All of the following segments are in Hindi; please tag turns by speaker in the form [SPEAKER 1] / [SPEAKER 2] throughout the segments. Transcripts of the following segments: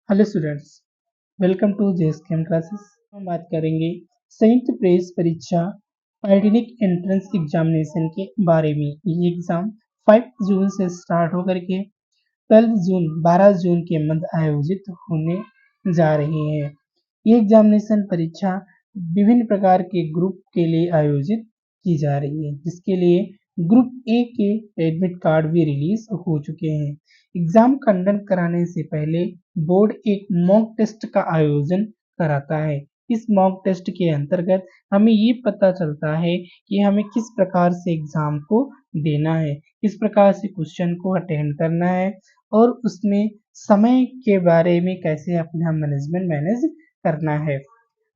[SPEAKER 1] Hello students, welcome to JSKM classes. हम बात करेंगे संयुक्त प्रवेश परीक्षा पॉलिटेक्निक एंट्रेंस एग्जामिनेशन के बारे में। ये एग्जाम 5 जून से स्टार्ट होकर के 12 जून के मध्य आयोजित होने जा रही है। ये एग्जामिनेशन परीक्षा विभिन्न प्रकार के ग्रुप के लिए आयोजित की जा रही है, जिसके लिए ग्रुप ए के एडमिट कार्ड भी रिलीज हो चुके हैं। एग्जाम कंडक्ट कराने से पहले बोर्ड एक मॉक टेस्ट का आयोजन कराता है। इस मॉक टेस्ट के अंतर्गत हमें ये पता चलता है कि हमें किस प्रकार से एग्जाम को देना है, किस प्रकार से क्वेश्चन को अटेंड करना है और उसमें समय के बारे में कैसे अपना मैनेजमेंट मैनेज करना है।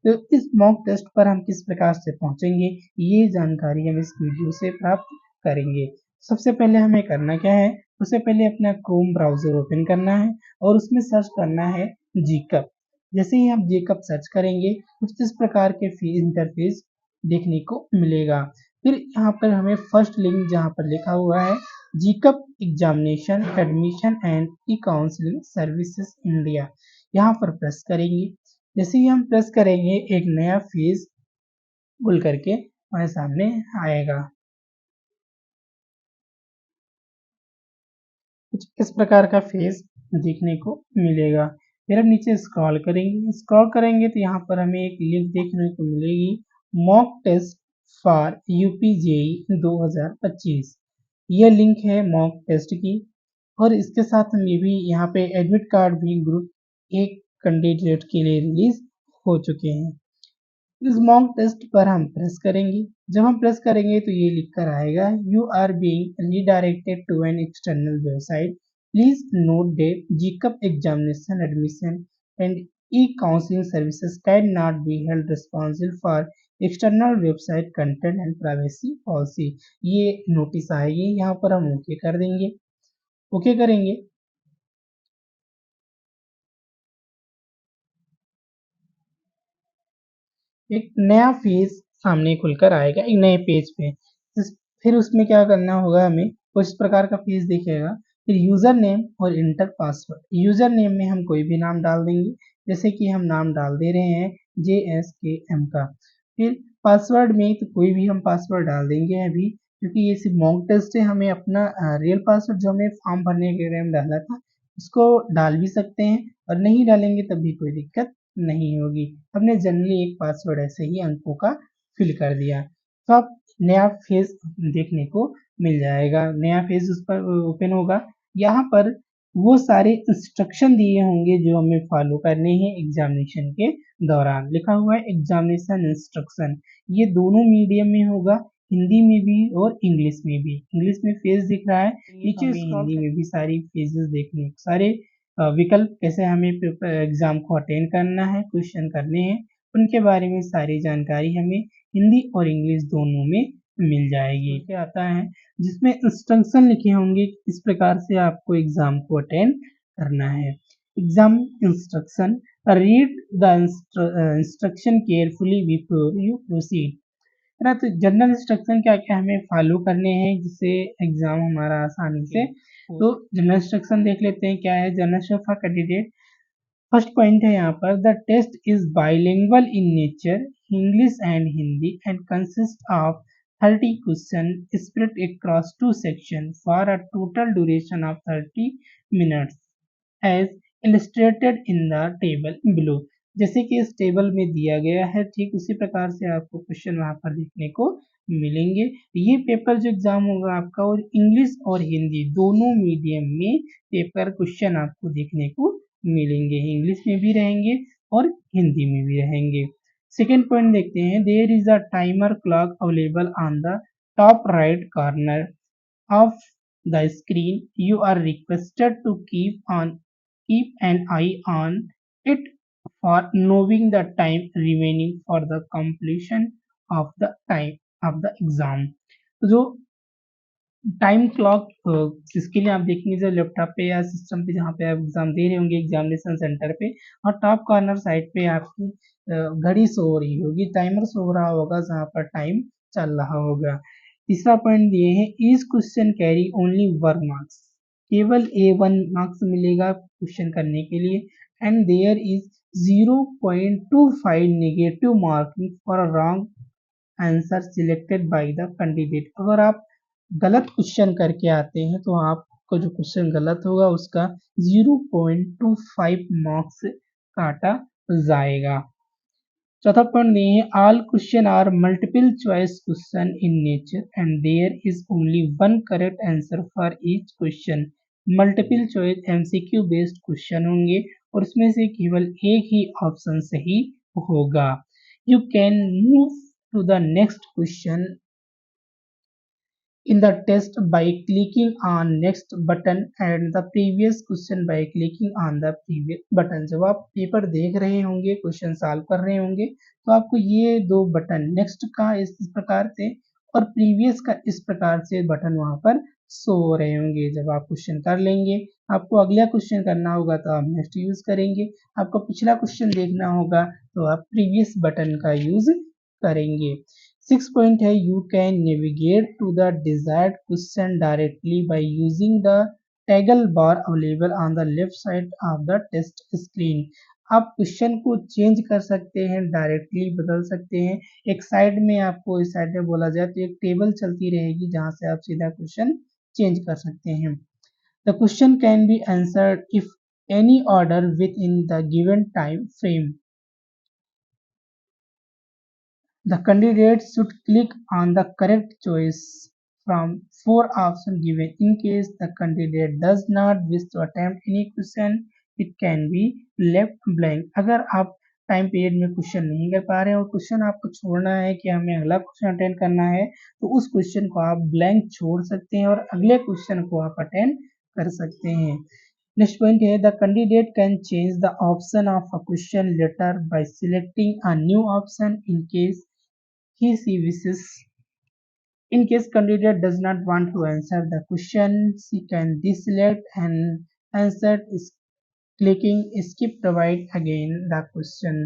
[SPEAKER 1] तो इस मॉक टेस्ट पर हम किस प्रकार से पहुंचेंगे, ये जानकारी हम इस वीडियो से प्राप्त करेंगे। सबसे पहले हमें करना क्या है, उससे पहले अपना क्रोम ब्राउजर ओपन करना है और उसमें सर्च करना है जीकअप। जैसे ही आप जीकअप सर्च करेंगे कुछ इस प्रकार के इंटरफेस देखने को मिलेगा। फिर यहाँ पर हमें फर्स्ट लिंक जहाँ पर लिखा हुआ है जीकअप examination admission and e counselling services India, यहाँ पर प्रेस करेंगे। जैसे ही हम प्रेस करेंगे एक नया पेज खुल करके हमारे सामने आएगा। कुछ इस प्रकार का फेस देखने को मिलेगा। फिर हम नीचे स्क्रॉल करेंगे तो यहाँ पर हमें एक लिंक देखने को मिलेगी, mock test for UP JE 2025। यह लिंक है मॉक टेस्ट की और इसके साथ हम ये भी यहाँ पे एडमिट कार्ड भी ग्रुप एक कैंडिडेट के लिए रिलीज हो चुके हैं। इस मॉक टेस्ट पर हम प्रेस करेंगे। जब हम प्रेस करेंगे तो ये लिख कर आएगा, you are being redirected to an external website, please note that जीकअप examination admission and e counselling services can not be held responsible for external website content and privacy policy. ये नोटिस आएगी, यहाँ पर हम ओके कर देंगे। ओके करेंगे एक नया पेज सामने खुलकर आएगा, एक नए पेज पे। फिर उसमें क्या करना होगा, हमें कुछ इस प्रकार का पेज दिखेगा। फिर यूजर नेम और इंटर पासवर्ड। यूजर नेम में हम कोई भी नाम डाल देंगे, जैसे कि हम नाम डाल दे रहे हैं JSKM का। फिर पासवर्ड में तो कोई भी हम पासवर्ड डाल देंगे अभी, क्योंकि ये सिर्फ मॉक टेस्ट है। हमें अपना रियल पासवर्ड जो हमें फॉर्म भरने के टाइम डाला था उसको डाल भी सकते हैं, और नहीं डालेंगे तब भी कोई दिक्कत नहीं होगी। हमने जनरली एक पासवर्ड ऐसे ही अंकों का फिल कर दिया, तो अब नया फेज देखने को मिल जाएगा। नया फेज उस पर ओपन होगा। यहाँ पर वो सारे इंस्ट्रक्शन दिए होंगे जो हमें फॉलो करने हैं एग्जामिनेशन के दौरान। लिखा हुआ है एग्जामिनेशन इंस्ट्रक्शन, ये दोनों मीडियम में होगा, हिंदी में भी और इंग्लिश में भी। इंग्लिश में फेज दिख रहा है, नीचे हिंदी में भी सारी फेजेस देखने, सारे विकल्प कैसे हमें एग्जाम को अटेंड करना है, क्वेश्चन करने हैं, उनके बारे में सारी जानकारी हमें हिंदी और इंग्लिश दोनों में मिल जाएगी। क्या आता है जिसमें इंस्ट्रक्शन लिखे होंगे इस प्रकार से आपको एग्जाम को अटेंड करना है। Exam instruction, read the instruction carefully before you proceed, है ना। तो जनरल इंस्ट्रक्शन क्या क्या हमें फॉलो करने हैं जिससे एग्जाम हमारा आसानी से। तो जनरल इंस्ट्रक्शन देख लेते हैं क्या है। General instruction for candidate, first point है यहाँ पर, the test is bilingual in nature, English and Hindi, and consist of 30 question split across 2 section for a total duration of 30 minutes as illustrated in the table below. जैसे कि इस टेबल में दिया गया है, ठीक उसी प्रकार से आपको क्वेश्चन वहां पर देखने को मिलेंगे। ये पेपर जो एग्जाम होगा आपका, और इंग्लिश और हिंदी दोनों मीडियम में पेपर क्वेश्चन आपको देखने को मिलेंगे। इंग्लिश में भी रहेंगे और हिंदी में भी रहेंगे। सेकेंड पॉइंट देखते हैं, there is a timer clock available on the top right corner of the screen. You are requested to keep an eye on it for knowing the time remaining for the completion of the time of the exam। तो जो टाइम क्लॉक इसके लिए आप देखेंगे जो लैपटॉप पे या सिस्टम पे जहाँ पे आप एग्जाम दे रहे होंगे एग्जामिनेशन सेंटर पे, और टॉप कॉर्नर साइड पे आपकी घड़ी शो हो रही होगी, टाइमर शो हो रहा होगा जहाँ पर टाइम चल रहा होगा। तीसरा पॉइंट दिए है, each question carry only 1 marks, केवल A1 मार्क्स मिलेगा क्वेश्चन करने के लिए। and there is 0.25 negative marking for a wrong answer selected by the candidate. अगर आप गलत क्वेश्चन करके आते हैं तो आपको जो क्वेश्चन गलत होगा उसका 0.25 मार्क्स काटा जाएगा। चौथा पॉइंट दिए हैं, all question are multiple choice question in nature and there is only one correct answer for each question. Multiple choice MCQ based question होंगे और उसमें से केवल एक ही ऑप्शन सही होगा। You can move to the next question in the test by clicking on next button and the previous question by clicking on the previous button। जब आप पेपर देख रहे होंगे, क्वेश्चन सॉल्व कर रहे होंगे, तो आपको ये दो बटन नेक्स्ट का इस प्रकार से और प्रीवियस का इस प्रकार से बटन वहां पर शो हो रहे होंगे। जब आप क्वेश्चन कर लेंगे, आपको अगला क्वेश्चन करना होगा तो आप नेक्स्ट यूज करेंगे, आपको पिछला क्वेश्चन देखना होगा तो आप प्रीवियस बटन का यूज करेंगे। 6 पॉइंट है, you can navigate to the desired question directly by using the toggle bar available on the left side of the test screen. आप क्वेश्चन को चेंज कर सकते हैं, डायरेक्टली बदल सकते हैं। एक साइड में आपको इस साइड में बोला जाए तो एक टेबल चलती रहेगी जहां से आप सीधा क्वेश्चन चेंज कर सकते हैं। The question can be answered if any order with in the given time frame. The candidate should click on the correct choice from 4 options given. In case the candidate does not wish to attempt any question, it can be left blank। अगर आप टाइम पीरियड में क्वेश्चन नहीं कर पा रहे हैं और क्वेश्चन आपको छोड़ना है कि हमें अगला क्वेश्चन अटेंड करना है, तो उस क्वेश्चन को आप ब्लैंक छोड़ सकते हैं और अगले क्वेश्चन को आप अटेंड कर सकते हैं। नेक्स्ट पॉइंट है, the candidate can change the option of a question later by selecting a new option in case he she wishes। In case candidate does not want to answer the question, she can deselect and answer is clicking skip provide again the question।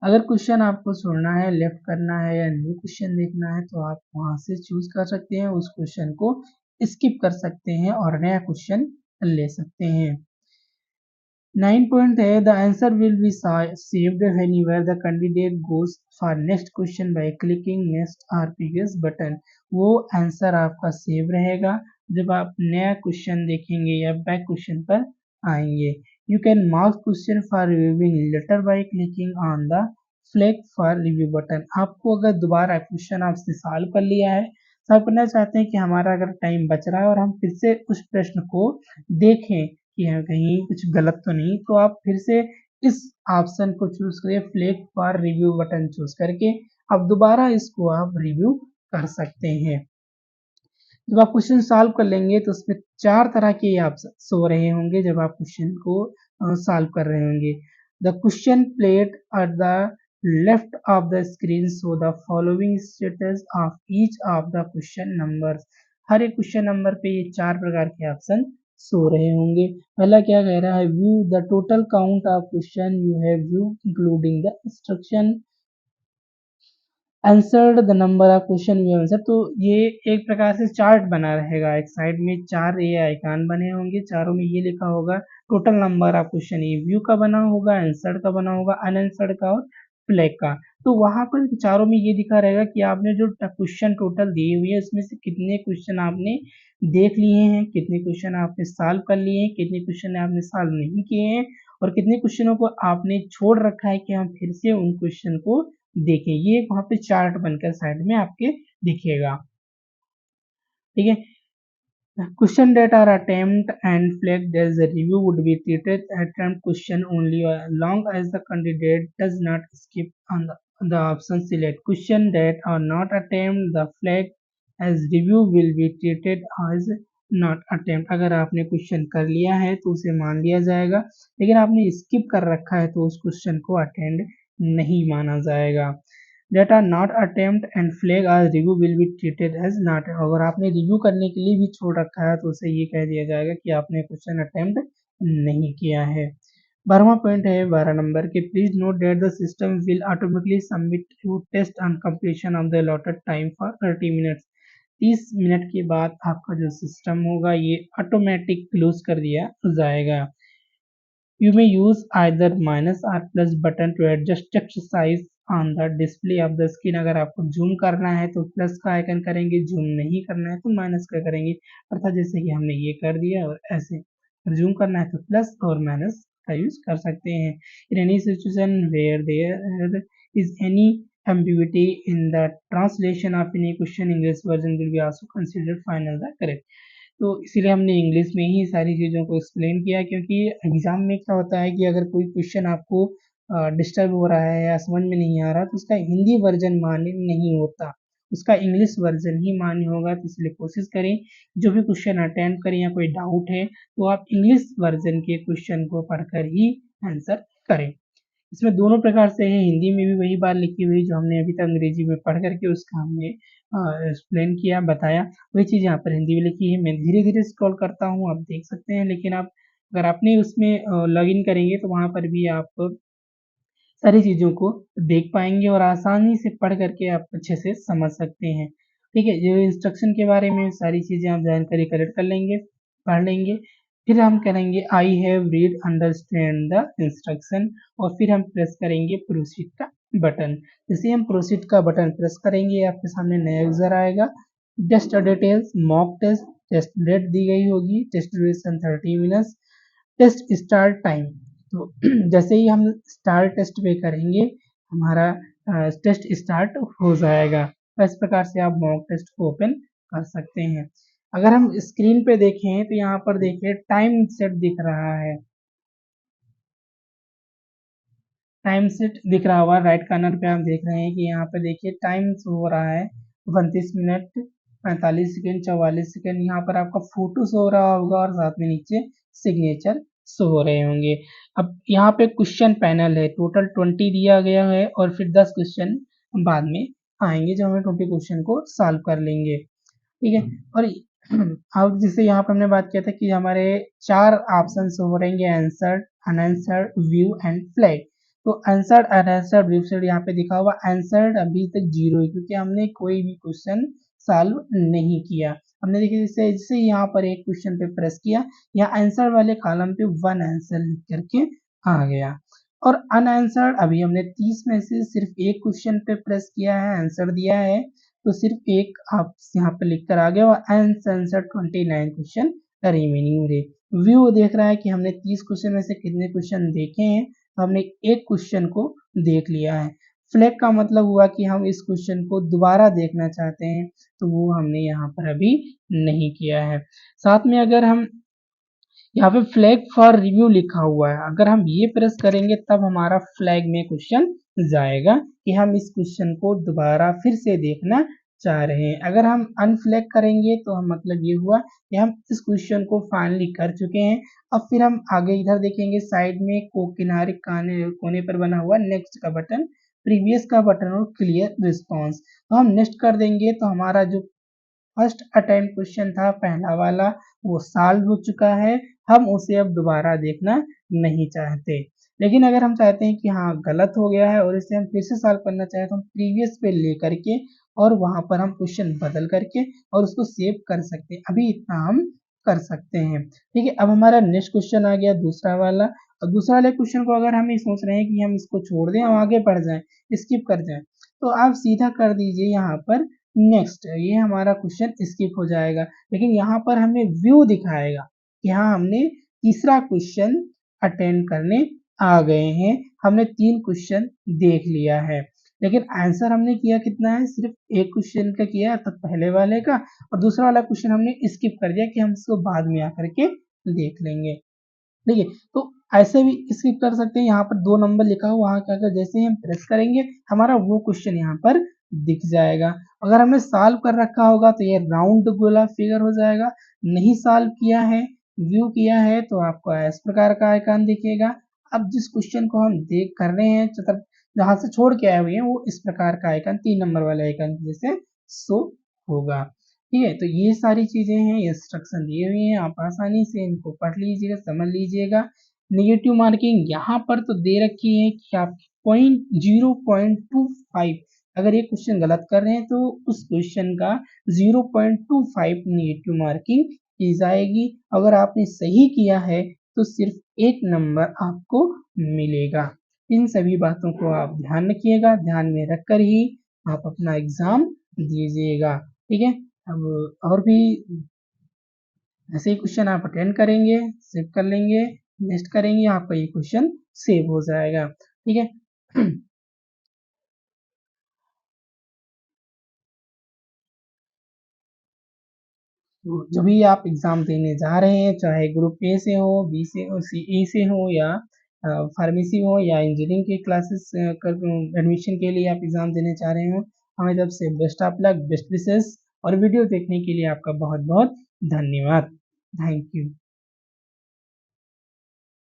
[SPEAKER 1] अगर क्वेश्चन आपको छोड़ना है, लेफ्ट करना है या न्यू क्वेश्चन देखना है तो आप वहां से चूज कर सकते हैं, उस क्वेश्चन को स्किप कर सकते हैं और नया क्वेश्चन ले सकते हैं। 9 पॉइंट है, the answer will be saved whenever the candidate goes for next question by clicking next or previous button। वो आंसर आपका सेव रहेगा जब आप नया क्वेश्चन देखेंगे या बैक क्वेश्चन पर आएंगे। You can mark question for reviewing later by clicking on the flag for review button. आपको अगर दोबारा क्वेश्चन आपसे सॉल्व कर लिया है, सॉल्व करना चाहते हैं कि हमारा अगर टाइम बच रहा है और हम फिर से उस प्रश्न को देखें कि कहीं कुछ गलत तो नहीं, तो आप फिर से इस ऑप्शन को चूज करिए, flag for review button choose करके अब दोबारा इसको आप रिव्यू कर सकते हैं। जब आप क्वेश्चन सॉल्व कर लेंगे तो उसमें 4 तरह के ऑप्शन सो रहे होंगे जब आप क्वेश्चन को सॉल्व कर रहे होंगे। The question plate at the left of the screen show the following status of each of the question numbers. हर एक क्वेश्चन नंबर पे ये 4 प्रकार के ऑप्शन सो रहे होंगे। पहला क्या कह रहा है, view the total count of question you have view including the instruction answered the number of question you answer. तो ये एक प्रकार से चार्ट बना रहेगा, एक साइड में 4 ये आइकन बने होंगे, चारों में ये लिखा होगा टोटल नंबर ऑफ क्वेश्चन, ये व्यू का बना होगा, आंसर्ड का बना होगा, अनआंसर्ड का और फ्लैग का। तो वहां पर चारों में ये दिखा रहेगा कि आपने जो क्वेश्चन टोटल दिए हुए है उसमें से कितने क्वेश्चन आपने देख लिए हैं, कितने क्वेश्चन आपने सॉल्व कर लिए हैं, कितने क्वेश्चन आपने सॉल्व नहीं किए हैं और कितने क्वेश्चनों को आपने छोड़ रखा है कि हम फिर से उन क्वेश्चन को देखें। ये वहां पे चार्ट बनकर साइड में आपके दिखेगा, ठीक है। Question that are attempt and flagged as a review would be treated attempt question only long as the candidate does not skip on the option select। question that are not attempt the flag as review will be treated as not attempt। अगर आपने क्वेश्चन कर लिया है तो उसे मान लिया जाएगा, लेकिन आपने स्किप कर रखा है तो उस क्वेश्चन को अटेंड नहीं माना जाएगा। that are not attempt and flag as review will be treated as not। अगर आपने रिव्यू करने के लिए भी छोड़ रखा है तो उसे ये कह दिया जाएगा कि आपने क्वेश्चन अटेम्प्ट नहीं किया है। 12वां पॉइंट है 12 नंबर के, please note that the system will automatically submit you test on completion of the allotted time for 30 minutes. 30 minute के बाद आपका जो सिस्टम होगा ये ऑटोमेटिक क्लोज कर दिया जाएगा। You may use either minus or plus button to adjust text size on the display of the screen. अगर आपको जूम करना है तो प्लस का आइकन करेंगे, जूम नहीं करना है तो माइनस का करेंगे। अर्थात जैसे कि हमने ये कर दिया और ऐसे जूम करना है तो प्लस और माइनस का यूज कर सकते हैं। In any situation where there is any ambiguity in the translation of any question, English version will be also considered final the correct। तो इसीलिए हमने इंग्लिश में ही सारी चीज़ों को एक्सप्लेन किया, क्योंकि एग्जाम में क्या होता है कि अगर कोई क्वेश्चन आपको डिस्टर्ब हो रहा है या समझ में नहीं आ रहा तो उसका हिंदी वर्जन मान्य नहीं होता, उसका इंग्लिश वर्जन ही मान्य होगा। तो इसलिए कोशिश करें जो भी क्वेश्चन अटेम्प्ट करें या कोई डाउट है तो आप इंग्लिश वर्जन के क्वेश्चन को पढ़कर ही आंसर करें। इसमें दोनों प्रकार से है, हिंदी में भी वही बात लिखी हुई जो हमने अभी तक अंग्रेजी में पढ़ करके उसका हमने एक्सप्लेन किया, बताया, वही चीज़ यहाँ पर हिंदी में लिखी है। मैं धीरे धीरे स्क्रॉल करता हूँ, आप देख सकते हैं, लेकिन आप अगर आपने उसमें लॉगिन करेंगे तो वहाँ पर भी आप सारी चीज़ों को देख पाएंगे और आसानी से पढ़ करके आप अच्छे से समझ सकते हैं। ठीक है, जो इंस्ट्रक्शन के बारे में सारी चीज़ें आप जानकारी कलेक्ट कर लेंगे, पढ़ लेंगे, फिर हम करेंगे I have read understand the instruction और फिर हम प्रेस करेंगे प्रोसीड का बटन। जैसे हम प्रोसीड का बटन प्रेस करेंगे आपके सामने नया यूजर आएगा। Test details, mock test, test date दी गई होगी, test duration 30 minutes, test start time. तो जैसे ही हम स्टार्ट टेस्ट पे करेंगे हमारा टेस्ट स्टार्ट हो जाएगा। तो इस प्रकार से आप मॉक टेस्ट को ओपन कर सकते हैं। अगर हम स्क्रीन पे देखें तो यहाँ पर देखिए टाइम सेट दिख रहा है, टाइम सेट दिख रहा होगा राइट कॉर्नर पे, आप देख रहे हैं कि यहाँ पे देखिए टाइम शो हो रहा है 29 मिनट 45 सेकेंड 44 सेकेंड। यहाँ पर आपका फोटो शो हो रहा होगा और साथ में नीचे सिग्नेचर शो हो रहे होंगे। अब यहाँ पे क्वेश्चन पैनल है, टोटल 20 दिया गया है और फिर 10 क्वेश्चन बाद में आएंगे जो हमें 20 क्वेश्चन को सॉल्व कर लेंगे। ठीक है, और अब जैसे यहाँ पे हमने बात किया था कि हमारे 4 ऑप्शन हो रहेंगे, answered, unanswered, view and flag. तो आंसर्ड, अनआंसर्ड, व्यू फ्लैग यहाँ पे दिखा हुआ। आंसर्ड अभी तक 0 है क्योंकि हमने कोई भी क्वेश्चन सॉल्व नहीं किया। हमने देखिए जैसे जैसे यहाँ पर एक क्वेश्चन पे प्रेस किया, यहाँ आंसर वाले कॉलम पे 1 आंसर लिख करके आ गया। और अनआंसर्ड अभी हमने 30 में से सिर्फ एक क्वेश्चन पे प्रेस किया है, आंसर दिया है, तो सिर्फ एक आप यहाँ पे लिख कर आ गए और अनआंसर्ड 29 क्वेश्चन रिमेनिंग रहे। व्यू देख रहा है कि हमने 30 क्वेश्चन में से कितने क्वेश्चन देखे हैं, तो हमने एक क्वेश्चन को देख लिया है। फ्लैग का मतलब हुआ कि हम इस क्वेश्चन को दोबारा देखना चाहते हैं, तो वो हमने यहाँ पर अभी नहीं किया है। साथ में अगर हम यहाँ पे फ्लैग फॉर रिव्यू लिखा हुआ है, अगर हम ये प्रेस करेंगे तब हमारा फ्लैग में क्वेश्चन जाएगा कि हम इस क्वेश्चन को दोबारा फिर से देखना चाह रहे हैं। अगर हम अनफ्लैग करेंगे तो हम मतलब ये हुआ कि हम इस क्वेश्चन को फाइनली कर चुके हैं। अब फिर हम आगे इधर देखेंगे साइड में किनारे कोने पर बना हुआ नेक्स्ट का बटन, प्रीवियस का बटन और क्लियर रिस्पॉन्स। तो हम नेक्स्ट कर देंगे तो हमारा जो फर्स्ट अटेम्प्ट क्वेश्चन था पहला वाला वो सॉल्व हो चुका है, हम उसे अब दोबारा देखना नहीं चाहते। लेकिन अगर हम चाहते हैं कि हाँ गलत हो गया है और इसे हम फिर से सॉल्व करना चाहें तो हम प्रीवियस पे ले करके और वहां पर हम क्वेश्चन बदल करके और उसको सेव कर सकते हैं। अभी इतना हम कर सकते हैं। ठीक है, अब हमारा नेक्स्ट क्वेश्चन आ गया दूसरा वाला। और दूसरा वाले क्वेश्चन को अगर हम ये सोच रहे हैं कि हम इसको छोड़ दें और आगे बढ़ जाएं, स्किप कर जाएं, तो आप सीधा कर दीजिए यहाँ पर नेक्स्ट, ये हमारा क्वेश्चन स्किप हो जाएगा। लेकिन यहाँ पर हमें व्यू दिखाएगा कि हाँ हमने तीसरा क्वेश्चन अटेंड करने आ गए हैं, हमने 3 क्वेश्चन देख लिया है। लेकिन आंसर हमने किया कितना है, सिर्फ एक क्वेश्चन का किया तो पहले वाले का, और दूसरा वाला क्वेश्चन हमने स्किप कर दिया कि हम इसको बाद में आकर के देख लेंगे। ठीक है, तो ऐसे भी स्किप कर सकते हैं। यहाँ पर 2 नंबर लिखा हुआ, वहां क्या कर जैसे ही हम प्रेस करेंगे हमारा वो क्वेश्चन यहाँ पर दिख जाएगा। अगर हमने सॉल्व कर रखा होगा तो ये राउंड गोला फिगर हो जाएगा, नहीं सॉल्व किया है, व्यू किया है, तो आपको इस प्रकार का आइकन दिखेगा। अब जिस क्वेश्चन को हम देख कर रहे हैं मतलब जहां से छोड़ के आए हुए हैं वो इस प्रकार का आइकन 3 नंबर वाले आइकन जैसे शो होगा। ठीक है, तो ये सारी चीजें हैं, इंस्ट्रक्शन दिए हुए हैं, आप आसानी से इनको पढ़ लीजिएगा, समझ लीजिएगा। नेगेटिव मार्किंग यहाँ पर तो दे रखी है कि आप 0.25, अगर ये क्वेश्चन गलत कर रहे हैं तो उस क्वेश्चन का 0.25 नेगेटिव मार्किंग की जाएगी। अगर आपने सही किया है तो सिर्फ 1 नंबर आपको मिलेगा। इन सभी बातों को आप ध्यान रखिएगा, ध्यान में रखकर ही आप अपना एग्ज़ाम दीजिएगा, ठीक है? अब और भी ऐसे ही क्वेश्चन आप अटेंड करेंगे, सेव कर लेंगे, नेक्स्ट करेंगे, आपका ये क्वेश्चन सेव हो जाएगा, ठीक है? तो जब भी आप एग्ज़ाम देने जा रहे हैं, चाहे ग्रुप ए से हो, बी से हो, सी ए से हो या फार्मेसी हो या इंजीनियरिंग के क्लासेस एडमिशन के लिए आप एग्ज़ाम देने चाह रहे हो, हमारी तरफ से best of luck, best wishes और वीडियो देखने के लिए आपका बहुत बहुत धन्यवाद। Thank you.